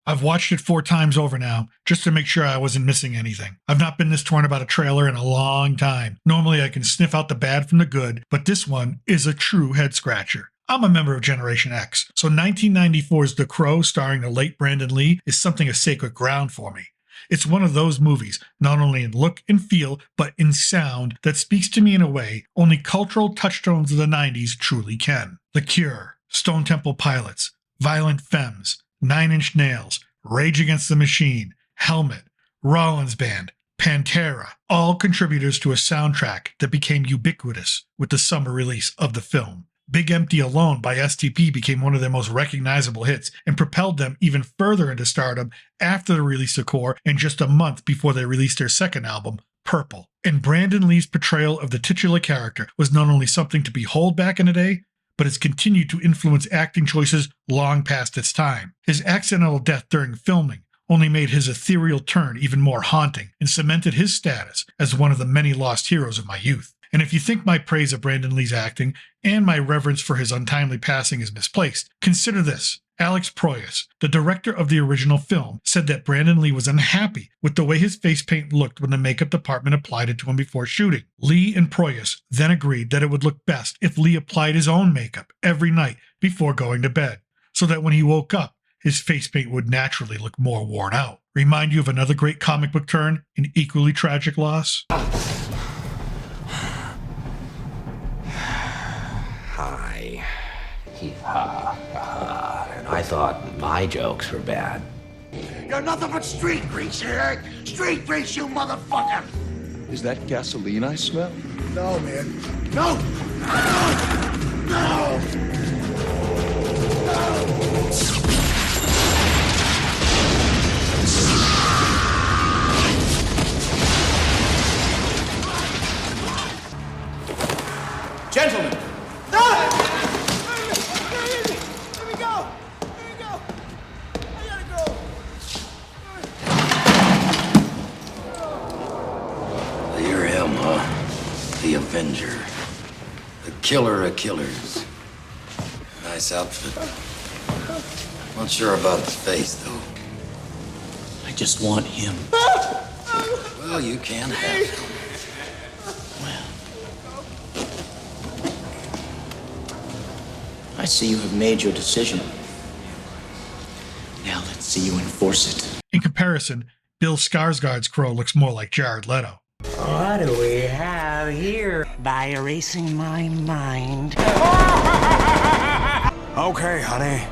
I've watched it 4 times over now, just to make sure I wasn't missing anything. I've not been this torn about a trailer in a long time. Normally I can sniff out the bad from the good, but this one is a true head-scratcher. I'm a member of Generation X, so 1994's The Crow starring the late Brandon Lee is something of sacred ground for me. It's one of those movies, not only in look and feel, but in sound, that speaks to me in a way only cultural touchstones of the 90s truly can. The Cure, Stone Temple Pilots, Violent Femmes, 9 Inch Nails, Rage Against the Machine, Helmet, Rollins Band, Pantera, all contributors to a soundtrack that became ubiquitous with the summer release of the film. Big Empty Alone by STP became one of their most recognizable hits and propelled them even further into stardom after the release of Core and just a month before they released their second album, Purple. And Brandon Lee's portrayal of the titular character was not only something to behold back in the day, but has continued to influence acting choices long past its time. His accidental death during filming only made his ethereal turn even more haunting and cemented his status as one of the many lost heroes of my youth. And if you think my praise of Brandon Lee's acting and my reverence for his untimely passing is misplaced, consider this. Alex Proyas, the director of the original film, said that Brandon Lee was unhappy with the way his face paint looked when the makeup department applied it to him before shooting. Lee and Proyas then agreed that it would look best if Lee applied his own makeup every night before going to bed, so that when he woke up, his face paint would naturally look more worn out. Remind you of another great comic book turn, an equally tragic loss? Hi. Ha ha. And I thought my jokes were bad. You're nothing but street grease, you heard? Street grease, you motherfucker! Is that gasoline I smell? No, man. No! No! No! Gentlemen! You're him, huh? The Avenger. The killer of killers. Nice outfit. Not sure about the face, though. I just want him. Well, you can have him. I see you have made your decision. Now let's see you enforce it. In comparison, Bill Skarsgard's Crow looks more like Jared Leto. What do we have here? By erasing my mind. Okay, honey.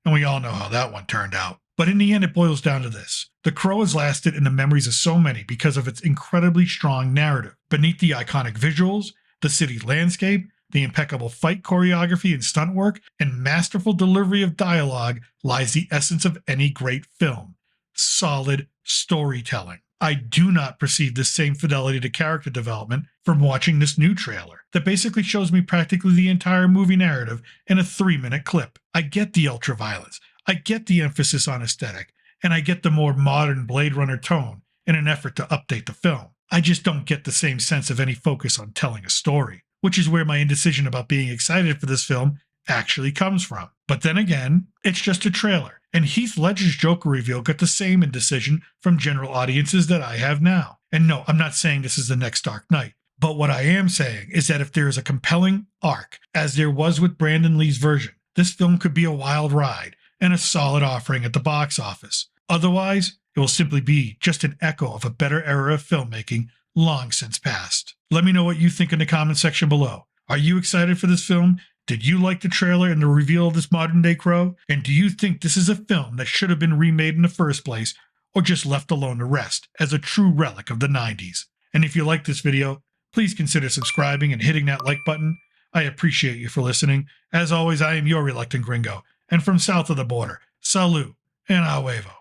And we all know how that one turned out. But in the end, it boils down to this. The Crow has lasted in the memories of so many because of its incredibly strong narrative. Beneath the iconic visuals, the city landscape, the impeccable fight choreography and stunt work, and masterful delivery of dialogue lies the essence of any great film. Solid storytelling. I do not perceive the same fidelity to character development from watching this new trailer that basically shows me practically the entire movie narrative in a 3-minute clip. I get the ultraviolence, I get the emphasis on aesthetic, and I get the more modern Blade Runner tone in an effort to update the film. I just don't get the same sense of any focus on telling a story, which is where my indecision about being excited for this film actually comes from. But then again, it's just a trailer, and Heath Ledger's Joker reveal got the same indecision from general audiences that I have now. And no, I'm not saying this is the next Dark Knight, but what I am saying is that if there is a compelling arc, as there was with Brandon Lee's version, this film could be a wild ride and a solid offering at the box office. Otherwise, it will simply be just an echo of a better era of filmmaking long since past. Let me know what you think in the comment section below. Are you excited for this film? Did you like the trailer and the reveal of this modern day Crow? And do you think this is a film that should have been remade in the first place or just left alone to rest as a true relic of the 90s? And if you like this video, please consider subscribing and hitting that like button. I appreciate you for listening. As always, I am your reluctant gringo. And from south of the border, salute and a huevo.